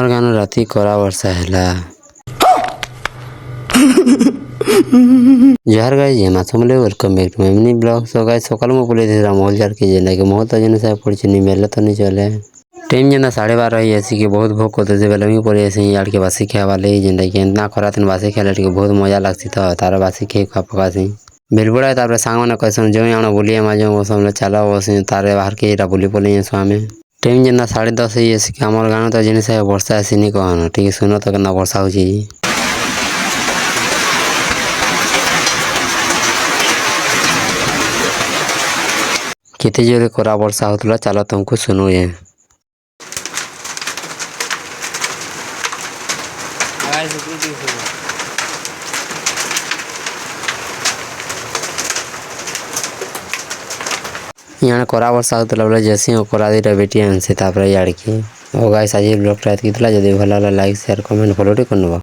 আমার গান রাতি করা বর্ষা হেলা जहर गाइस ये माथमले welcome back to mini blog. So guys सकाल में बोले थे रामोल जार के जेना के बहुत जन से पड़ी नहीं मेले तो नहीं चले टाइम जेना 12:30 ही ऐसी के बहुत भोग होते से बेले में पड़े ऐसे यार के बासी खाए वाले जेना के इतना खरा दिन बासी खेले के बहुत मजा लगती था तार बासी खे खा पका सी बेलबुड़ा तार सांग ने कैसन जो आना बोलिए मा जो सब चला वसे तारे बाहर के एरा बोली बोली स्वामी टाइम जेना 10:30 ही ऐसी के हमर गाना तो जिन से वर्षा ऐसी नहीं कहना ठीक सुनो तो ना वर्षा हो जी केते जोरे कोरा वर्षा होतला चलो तुमको सुनो ये यहाँ कोरा वर्षा होतला बोले जैसे कोरा दीटा बेटी आनसे तापर यार की ओ गाइस आज ब्लॉग रात की तला जदी भला लाइक शेयर कमेंट फॉलो कर नबा।